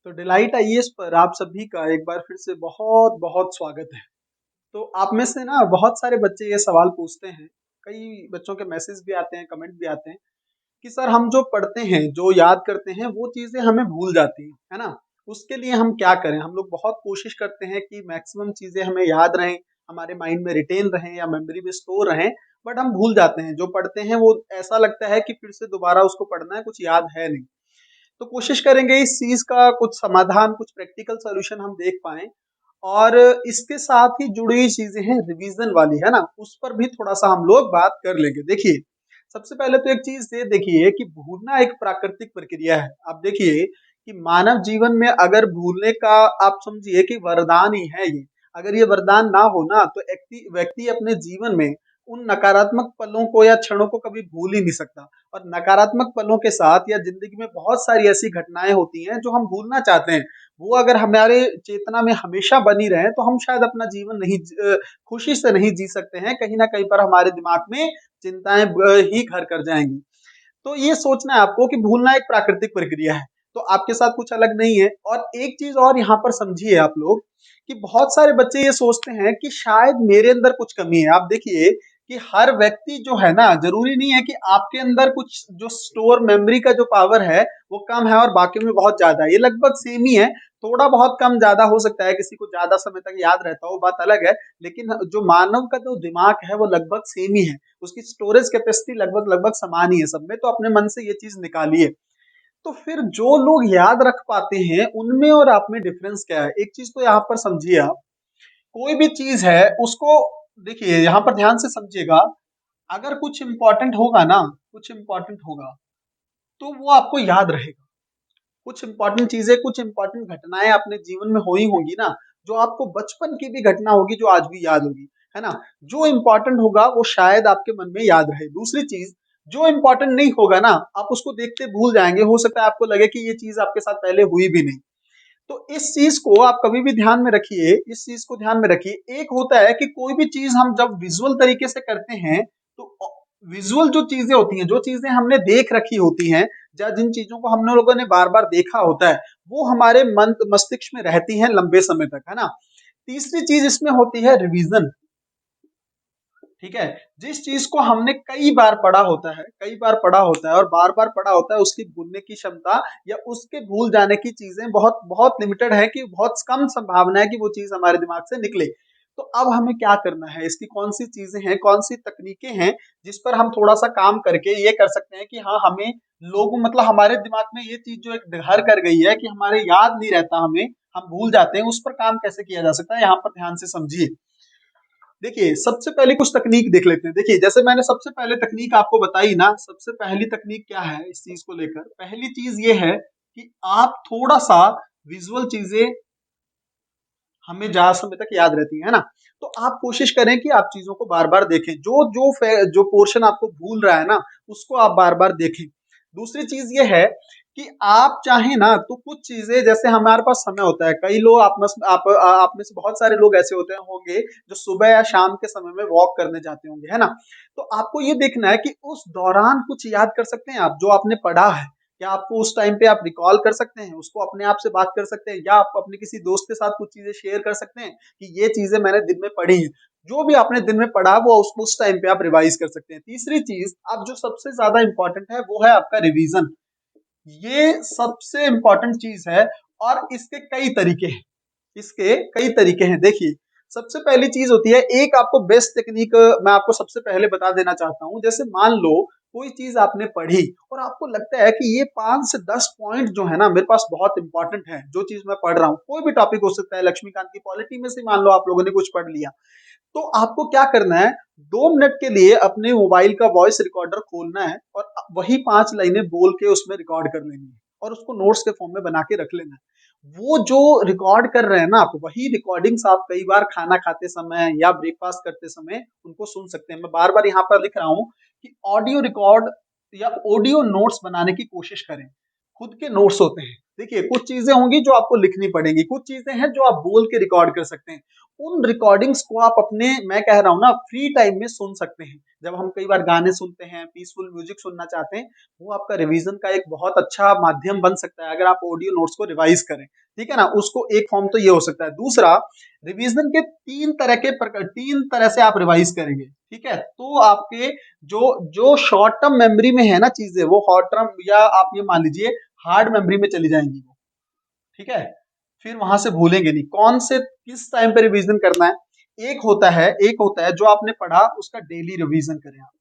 तो delight IAS पर आप सभी का एक बार फिर से बहुत बहुत स्वागत है। तो आप में से ना बहुत सारे बच्चे ये सवाल पूछते हैं, कई बच्चों के मैसेज भी आते हैं, कमेंट भी आते हैं कि सर हम जो पढ़ते हैं, जो याद करते हैं, वो चीजें हमें भूल जाती हैं, है ना? उसके लिए हम क्या करें? हम लोग बहुत कोशिश करते हैं कि मैक्सिमम चीजें हमें याद रहें, हमारे माइंड में रिटेन रहें या मेमोरी में स्टोर रहें, बट हम भूल जाते हैं। जो पढ़ते हैं वो ऐसा लगता है कि फिर से दोबारा उसको पढ़ना है, कुछ याद है नहीं। तो कोशिश करेंगे इस चीज का कुछ समाधान, कुछ प्रैक्टिकल सॉल्यूशन हम देख पाएं। और इसके साथ ही जुड़ी हुई चीजें हैं रिवीजन वाली, है ना? उस पर भी थोड़ा सा हम लोग बात कर लेंगे। देखिए, सबसे पहले तो एक चीज ये देखिए कि भूलना एक प्राकृतिक प्रक्रिया है। आप देखिए कि मानव जीवन में अगर भूलने का, आप समझिए कि वरदान ही है ये। अगर ये वरदान ना हो ना तो व्यक्ति व्यक्ति अपने जीवन में उन नकारात्मक पलों को या क्षणों को कभी भूल ही नहीं सकता। और नकारात्मक पलों के साथ या जिंदगी में बहुत सारी ऐसी घटनाएं होती हैं जो हम भूलना चाहते हैं। वो अगर हमारे चेतना में हमेशा बनी रहे तो हम शायद अपना जीवन खुशी से नहीं जी सकते हैं। कहीं ना कहीं पर हमारे दिमाग में चिंताएं ही घर कर जाएंगी। तो ये सोचना है आपको कि भूलना एक प्राकृतिक प्रक्रिया है। तो आपके साथ कुछ अलग नहीं है। और एक चीज और यहाँ पर समझिए आप लोग कि बहुत सारे बच्चे ये सोचते हैं कि शायद मेरे अंदर कुछ कमी है। आप देखिए कि हर व्यक्ति जो है ना, जरूरी नहीं है कि आपके अंदर कुछ जो स्टोर मेमोरी का जो पावर है वो कम है और बाकी में बहुत ज्यादा है। ये लगभग सेम ही है। थोड़ा बहुत कम ज्यादा हो सकता है, किसी को ज्यादा समय तक याद रहता हो, बात अलग है। लेकिन जो मानव का जो दिमाग है वो लगभग सेम ही है। उसकी स्टोरेज कैपेसिटी लगभग लगभग समान ही है सब में। तो अपने मन से ये चीज निकालिए। तो फिर जो लोग याद रख पाते हैं उनमें और आप में डिफरेंस क्या है? एक चीज तो यहाँ पर समझिए आप, कोई भी चीज है उसको, देखिए यहाँ पर ध्यान से समझिएगा। अगर कुछ इंपॉर्टेंट होगा ना, कुछ इंपॉर्टेंट होगा तो वो आपको याद रहेगा। कुछ इंपॉर्टेंट चीजें, कुछ इंपॉर्टेंट घटनाएं अपने जीवन में हुई होंगी ना, जो आपको बचपन की भी घटना होगी जो आज भी याद होगी, है ना? जो इंपॉर्टेंट होगा वो शायद आपके मन में याद रहे। दूसरी चीज, जो इंपॉर्टेंट नहीं होगा ना, आप उसको देखते भूल जाएंगे। हो सकता है आपको लगे कि ये चीज आपके साथ पहले हुई भी नहीं। तो इस चीज को आप कभी भी ध्यान में रखिए, इस चीज को ध्यान में रखिए। एक होता है कि कोई भी चीज हम जब विजुअल तरीके से करते हैं तो विजुअल जो चीजें होती हैं, जो चीजें हमने देख रखी होती हैं, या जिन चीजों को हमने लोगों ने बार बार देखा होता है, वो हमारे मन मस्तिष्क में रहती हैं लंबे समय तक, है ना? तीसरी चीज इसमें होती है रिवीजन। ठीक है? जिस चीज को हमने कई बार पढ़ा होता है, कई बार पढ़ा होता है और बार बार पढ़ा होता है, उसकी भूलने की क्षमता या उसके भूल जाने की चीजें बहुत बहुत लिमिटेड है, कि बहुत कम संभावना है कि वो चीज हमारे दिमाग से निकले। तो अब हमें क्या करना है? इसकी कौन सी चीजें हैं, कौन सी तकनीकें हैं जिस पर हम थोड़ा सा काम करके ये कर सकते हैं कि हाँ, हमें लोग, मतलब हमारे दिमाग में ये चीज जो एक घर कर गई है कि हमारे याद नहीं रहता, हमें हम भूल जाते हैं, उस पर काम कैसे किया जा सकता है? यहाँ पर ध्यान से समझिए। देखिए, सबसे पहले कुछ तकनीक देख लेते हैं। देखिए, जैसे मैंने सबसे पहले तकनीक आपको बताई ना, सबसे पहली तकनीक क्या है इस चीज को लेकर? पहली चीज ये है कि आप थोड़ा सा विजुअल चीजें हमें ज्यादा समय तक याद रहती है ना? तो आप कोशिश करें कि आप चीजों को बार बार देखें। जो पोर्शन आपको भूल रहा है ना, उसको आप बार बार देखें। दूसरी चीज ये है कि आप चाहें ना तो कुछ चीजें, जैसे हमारे पास समय होता है, कई लोग आप में से बहुत सारे लोग ऐसे होते होंगे जो सुबह या शाम के समय में वॉक करने जाते होंगे, है ना? तो आपको ये देखना है कि उस दौरान कुछ याद कर सकते हैं आप जो आपने पढ़ा है। क्या आपको उस टाइम पे आप रिकॉल कर सकते हैं, उसको अपने आप से बात कर सकते हैं, या आप अपने किसी दोस्त के साथ कुछ चीजें शेयर कर सकते हैं कि ये चीजें मैंने दिन में पढ़ी हैं। जो भी आपने दिन में पढ़ा वो उस टाइम पे आप रिवाइज कर सकते हैं। तीसरी चीज, अब जो सबसे ज्यादा इंपॉर्टेंट है, वो है आपका रिवीजन। ये सबसे इंपॉर्टेंट चीज है। और इसके कई तरीके हैं, इसके कई तरीके हैं। देखिए, सबसे पहली चीज होती है, एक आपको बेस्ट टेक्निक मैं आपको सबसे पहले बता देना चाहता हूं। जैसे मान लो कोई चीज आपने पढ़ी और आपको लगता है कि ये 5 से 10 पॉइंट जो है ना मेरे पास बहुत इंपॉर्टेंट है, जो चीज मैं पढ़ रहा हूँ, कोई भी टॉपिक हो सकता है, लक्ष्मीकांत की पॉलिटी में से मान लो आप लोगों ने कुछ पढ़ लिया। तो आपको क्या करना है, 2 मिनट के लिए अपने मोबाइल का वॉइस रिकॉर्डर खोलना है और वही 5 लाइनें बोल के उसमें रिकॉर्ड कर लेनी है और उसको नोट्स के फॉर्म में बना के रख लेना है। वो जो रिकॉर्ड कर रहे हैं ना आप, वही रिकॉर्डिंग्स आप कई बार खाना खाते समय या ब्रेकफास्ट करते समय उनको सुन सकते हैं। मैं बार बार यहाँ पर लिख रहा हूँ कि ऑडियो रिकॉर्ड या ऑडियो नोट्स बनाने की कोशिश करें। खुद के नोट्स होते हैं, देखिए कुछ चीजें होंगी जो आपको लिखनी पड़ेंगी, कुछ चीजें हैं जो आप बोल के रिकॉर्ड कर सकते हैं। उन रिकॉर्डिंग्स को आप अपने, मैं कह रहा हूँ ना, फ्री टाइम में सुन सकते हैं। जब हम कई बार गाने सुनते हैं, पीसफुल म्यूजिक सुनना चाहते हैं, वो आपका रिवीजन का एक बहुत अच्छा माध्यम बन सकता है अगर आप ऑडियो नोट्स को रिवाइज करें। ठीक है ना, उसको एक फॉर्म तो ये हो सकता है। दूसरा, रिवीजन के तीन तरह से आप रिवाइज करेंगे। ठीक है, तो आपके जो जो शॉर्ट टर्म मेमोरी में है ना चीजें, वो शॉर्ट टर्म या आप ये मान लीजिए हार्ड मेमोरी में चली जाएंगी वो। ठीक है, फिर वहां से भूलेंगे नहीं। कौन से किस टाइम पे रिवीजन करना है? एक होता है जो आपने पढ़ा उसका डेली रिवीजन करें आप।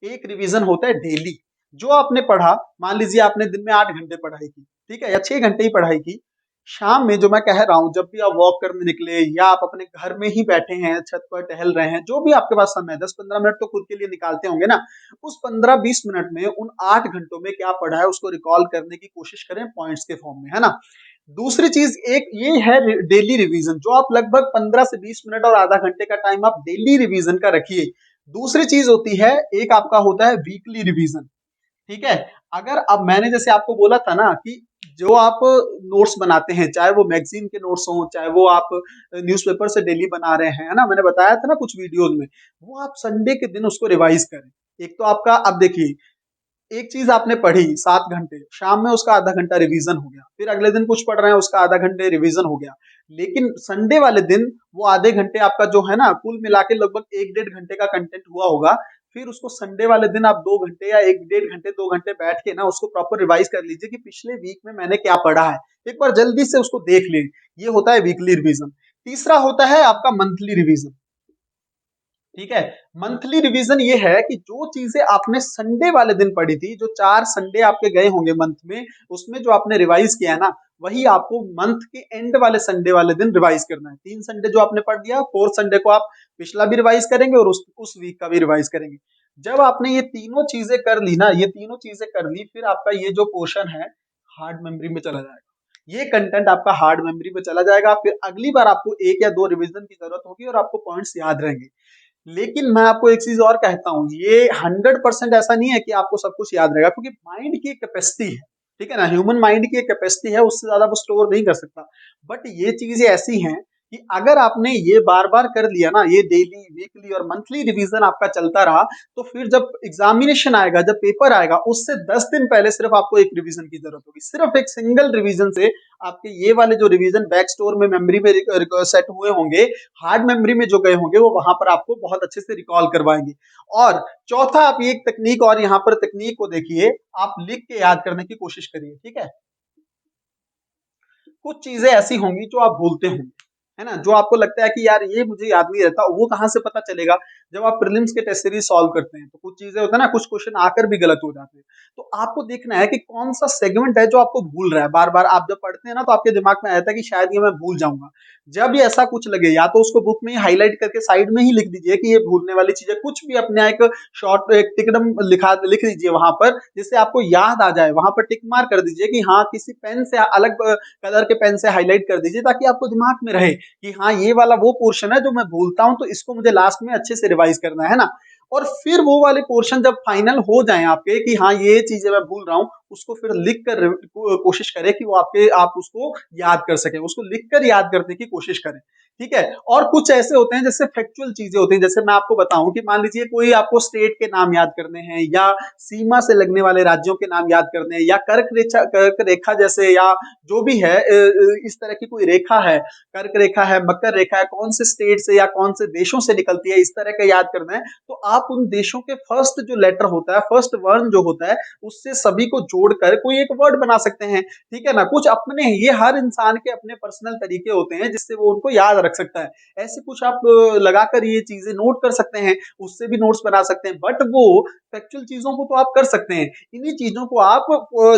एक रिवीजन होता है डेली, जो आपने पढ़ा, मान लीजिए आपने दिन में 8 घंटे पढ़ाई की, ठीक है, या 6 घंटे ही पढ़ाई की। शाम में जो मैं कह रहा हूं, जब भी आप वॉक करने निकले या आप अपने घर में ही बैठे हैं, छत पर टहल रहे हैं, जो भी आपके पास समय है, 10-15 मिनट तो खुद के लिए निकालते होंगे ना। उस 15-20 मिनट में उन 8 घंटों में क्या पढ़ा है उसको रिकॉल करने की कोशिश करें पॉइंट्स के फॉर्म में, है ना। दूसरी चीज एक ये है डेली रिवीजन, जो आप लगभग 15 से 20 मिनट और आधा घंटे का टाइम आप डेली रिवीजन का रखिए। दूसरी चीज होती है, एक आपका होता है वीकली रिवीजन। ठीक है, अगर अब मैंने जैसे आपको बोला था ना कि जो आप नोट्स बनाते हैं, चाहे वो मैगजीन के नोट्स हों, चाहे वो आप न्यूज़पेपर से डेली बना रहे हैं, है ना, मैंने बताया था ना कुछ वीडियोस में, वो आप संडे के दिन उसको रिवाइज करें। एक तो आपका, अब देखिए, एक चीज आपने पढ़ी 7 घंटे, शाम में उसका आधा घंटा रिवीजन हो गया, फिर अगले दिन कुछ पढ़ रहे हैं उसका आधा घंटे रिवीजन हो गया। लेकिन संडे वाले दिन वो आधे घंटे आपका जो है ना, कुल मिला के लगभग 1-1.5 घंटे का कंटेंट हुआ होगा। फिर उसको संडे वाले दिन आप 2 घंटे या 1-1.5 घंटे 2 घंटे बैठ के ना उसको प्रॉपर रिवाइज कर लीजिए कि पिछले वीक में मैंने क्या पढ़ा है। एक बार जल्दी से उसको देख लें। ये होता है वीकली रिवीजन। तीसरा होता है आपका मंथली रिवीजन। ठीक है, मंथली रिवीजन ये है कि जो चीजें आपने संडे वाले दिन पढ़ी थी, जो 4 संडे आपके गए होंगे मंथ में, उसमें जो आपने रिवाइज किया है ना, वही आपको मंथ के एंड वाले संडे वाले दिन रिवाइज करना है। 3 संडे जो आपने पढ़ दिया, 4th संडे को आप पिछला भी रिवाइज करेंगे और उस वीक का भी रिवाइज करेंगे। जब आपने ये तीनों चीजें कर ली ना, ये तीनों चीजें कर ली, फिर आपका ये जो पोर्शन है हार्ड मेमोरी में चला जाएगा। ये कंटेंट आपका हार्ड मेमोरी में चला जाएगा, फिर अगली बार आपको 1 या 2 रिवीजन की जरूरत होगी और आपको पॉइंट्स याद रहेंगे। लेकिन मैं आपको एक चीज और कहता हूँ, ये 100% ऐसा नहीं है कि आपको सब कुछ याद रहेगा, क्योंकि माइंड की एक कैपेसिटी है। ठीक है ना, ह्यूमन माइंड की एक कैपेसिटी है, उससे ज्यादा वो स्टोर नहीं कर सकता। बट ये चीजें ऐसी हैं कि अगर आपने ये बार बार कर लिया ना, ये डेली वीकली और मंथली रिवीजन आपका चलता रहा, तो फिर जब एग्जामिनेशन आएगा, जब पेपर आएगा, उससे 10 दिन पहले सिर्फ आपको एक रिवीजन की जरूरत होगी। सिर्फ एक सिंगल रिवीजन से आपके ये वाले जो रिवीजन बैक स्टोर में मेमोरी में सेट हुए होंगे, हार्ड मेमोरी में जो गए होंगे, वो वहां पर आपको बहुत अच्छे से रिकॉल करवाएंगे। और चौथा, आप ये एक तकनीक, और यहाँ पर तकनीक को देखिए, आप लिख के याद करने की कोशिश करिए। ठीक है, कुछ चीजें ऐसी होंगी जो आप भूलते होंगे, है ना, जो आपको लगता है कि यार ये मुझे याद नहीं रहता, वो कहाँ से पता चलेगा? जब आप प्रीलिम्स के टेस्ट सीरीज सॉल्व करते हैं तो कुछ चीजें होता है ना, कुछ क्वेश्चन आकर भी गलत हो जाते हैं। तो आपको देखना है कि कौन सा सेगमेंट है जो आपको भूल रहा है। बार बार आप जब पढ़ते हैं ना, तो आपके दिमाग में आता है कि शायद ये मैं भूल जाऊंगा। जब ये ऐसा कुछ लगे, या तो उसको बुक में हाईलाइट करके साइड में ही लिख दीजिए कि ये भूलने वाली चीज है, कुछ भी अपने एक शॉर्ट एक टिकडम लिख दीजिए वहां पर, जिससे आपको याद आ जाए। वहां पर टिक मार कर दीजिए कि हाँ, किसी पेन से अलग कलर के पेन से हाईलाइट कर दीजिए, ताकि आपको दिमाग में रहे कि हाँ, ये वाला वो पोर्शन है जो मैं भूलता हूं, तो इसको मुझे लास्ट में अच्छे से रिवाइज करना है ना। और फिर वो वाले पोर्शन जब फाइनल हो जाए आपके कि हाँ, ये चीजें मैं भूल रहा हूँ, उसको फिर लिख कर कोशिश करें कि वो आप उसको याद कर सकें, उसको लिख कर याद करने की कोशिश करें। ठीक है, और कुछ ऐसे होते हैं जैसे फैक्चुअल चीजें होती हैं, जैसे मैं आपको बताऊं कि मान लीजिए कोई आपको स्टेट के नाम याद करने हैं, या सीमा से लगने वाले राज्यों के नाम याद करने हैं, या कर्क रेखा जैसे, या जो भी है, इस तरह की कोई रेखा है, कर्क रेखा है, मकर रेखा है, कौन से स्टेट से या कौन से देशों से निकलती है, इस तरह का याद करना है। तो आप उन देशों के फर्स्ट जो लेटर होता है, फर्स्ट वर्ण जो होता है, उससे सभी को जोड़कर कोई एक वर्ड बना सकते हैं। ठीक है ना, कुछ अपने, ये हर इंसान के अपने पर्सनल तरीके होते हैं जिससे वो उनको याद रख सकता है। ऐसे कुछ आप लगाकर ये चीजें नोट कर सकते हैं, उससे भी नोट्स बना सकते हैं। बट वो फैक्चुअल चीजों को तो आप कर सकते हैं, इन्हीं चीजों को आप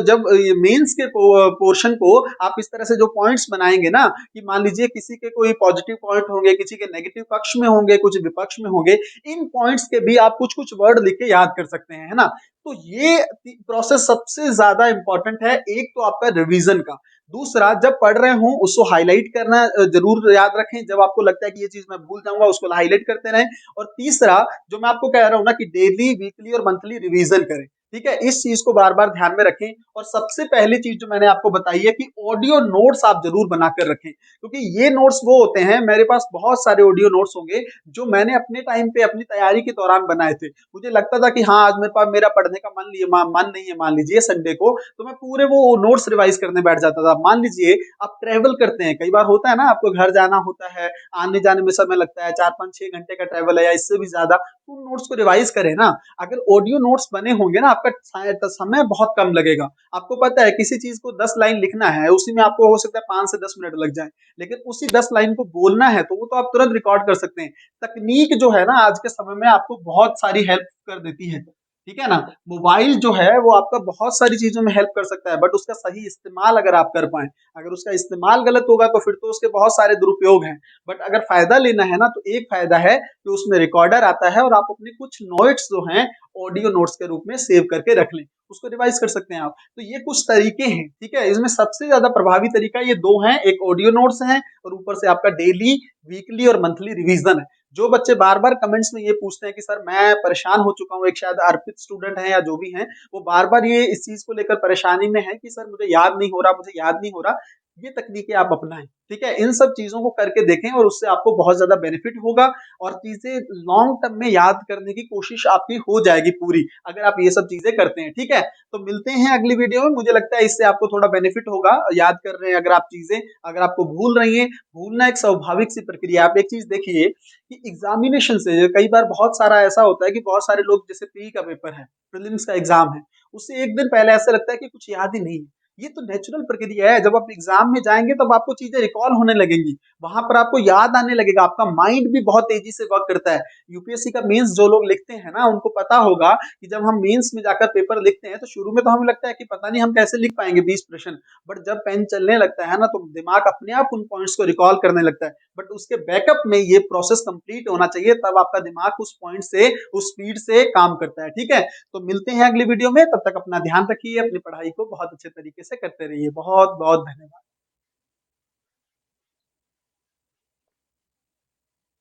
जब मेंस के पोर्शन को आप इस तरह से जो पॉइंट्स बनाएंगे ना, कि मान लीजिए किसी के कोई पॉजिटिव पॉइंट होंगे, किसी के नेगेटिव पक्ष में होंगे, कुछ विपक्ष में होंगे, इन पॉइंट्स के भी आप कुछ कुछ वर्ड लिख के याद कर सकते हैं, है ना। तो ये प्रोसेस सबसे ज्यादा इंपॉर्टेंट है। एक तो आपका रिवीजन का, दूसरा जब पढ़ रहे हो उसको हाईलाइट करना जरूर याद रखें। जब आपको लगता है कि ये चीज मैं भूल जाऊंगा, उसको हाईलाइट करते रहें। और तीसरा, जो मैं आपको कह रहा हूं ना, कि डेली वीकली और मंथली रिवीजन करें। ठीक है, इस चीज को बार बार ध्यान में रखें। और सबसे पहली चीज जो मैंने आपको बताई है कि ऑडियो नोट्स आप जरूर बनाकर रखें, क्योंकि ये नोट्स वो होते हैं, मेरे पास बहुत सारे ऑडियो नोट्स होंगे जो मैंने अपने टाइम पे अपनी तैयारी के दौरान बनाए थे। मुझे लगता था कि हाँ आज मेरे पास मेरा पढ़ने का मन नहीं है, मान लीजिए संडे को, तो मैं पूरे वो नोट्स रिवाइज करने बैठ जाता था। मान लीजिए आप ट्रेवल करते हैं, कई बार होता है ना, आपको घर जाना होता है, आने जाने में समय लगता है, 4 5 6 घंटे का ट्रेवल है या इससे भी ज्यादा, तो नोट्स को रिवाइज करें ना। अगर ऑडियो नोट्स बने होंगे ना, आपका समय बहुत कम लगेगा। आपको पता है किसी चीज को 10 लाइन लिखना है, उसी में आपको हो सकता है 5 से 10 मिनट लग जाए, लेकिन उसी 10 लाइन को बोलना है तो वो तो आप तुरंत रिकॉर्ड कर सकते हैं। तकनीक जो है ना आज के समय में आपको बहुत सारी हेल्प कर देती है, ठीक है ना। मोबाइल जो है वो आपका बहुत सारी चीजों में हेल्प कर सकता है, बट उसका सही इस्तेमाल अगर आप कर पाए। अगर उसका इस्तेमाल गलत होगा तो फिर तो उसके बहुत सारे दुरुपयोग हैं। बट अगर फायदा लेना है ना, तो एक फायदा है कि उसमें रिकॉर्डर आता है और आप अपने कुछ नोट्स जो हैं ऑडियो नोट्स के रूप में सेव करके रख लें, उसको रिवाइज कर सकते हैं आप। तो ये कुछ तरीके हैं, ठीक है। इसमें सबसे ज्यादा प्रभावी तरीका ये दो हैं, एक ऑडियो नोट्स हैं और ऊपर से आपका डेली, वीकली और मंथली रिवीजन है। जो बच्चे बार बार कमेंट्स में ये पूछते हैं कि सर मैं परेशान हो चुका हूँ, एक शायद अर्पित स्टूडेंट है या जो भी हैं, वो बार बार ये इस चीज को लेकर परेशानी में है कि सर मुझे याद नहीं हो रहा, मुझे याद नहीं हो रहा, ये तकनीकें आप अपनाएं, ठीक है। इन सब चीजों को करके देखें और उससे आपको बहुत ज्यादा बेनिफिट होगा और चीजें लॉन्ग टर्म में याद करने की कोशिश आपकी हो जाएगी पूरी, अगर आप ये सब चीजें करते हैं, ठीक है। तो मिलते हैं अगली वीडियो में। मुझे लगता है इससे आपको थोड़ा बेनिफिट होगा, याद कर रहे हैं अगर आप चीजें, अगर आपको भूल रही हैं, भूलना एक स्वाभाविक सी प्रक्रिया। आप एक चीज देखिए कि एग्जामिनेशन से कई बार बहुत सारा ऐसा होता है कि बहुत सारे लोग, जैसे प्री का पेपर है, प्रीलिम्स का एग्जाम है, उससे एक दिन पहले ऐसा लगता है कि कुछ याद ही नहीं है। ये तो नेचुरल प्रक्रिया है, जब आप एग्जाम में जाएंगे तब आपको चीजें रिकॉल होने लगेंगी, वहां पर आपको याद आने लगेगा, आपका माइंड भी बहुत तेजी से वर्क करता है। यूपीएससी का मेंस जो लोग लिखते हैं ना, उनको पता होगा कि जब हम मेंस में जाकर पेपर लिखते हैं तो शुरू में तो हमें लगता है कि पता नहीं हम कैसे लिख पाएंगे 20 प्रश्न, बट जब पेन चलने लगता है ना तो दिमाग अपने आप उन पॉइंट्स को रिकॉल करने लगता है। बट उसके बैकअप में ये प्रोसेस कंप्लीट होना चाहिए, तब आपका दिमाग उस पॉइंट से, उस स्पीड से काम करता है, ठीक है। तो मिलते हैं अगली वीडियो में, तब तक अपना ध्यान रखिए, अपनी पढ़ाई को बहुत अच्छे तरीके से करते रहिए। बहुत बहुत धन्यवाद।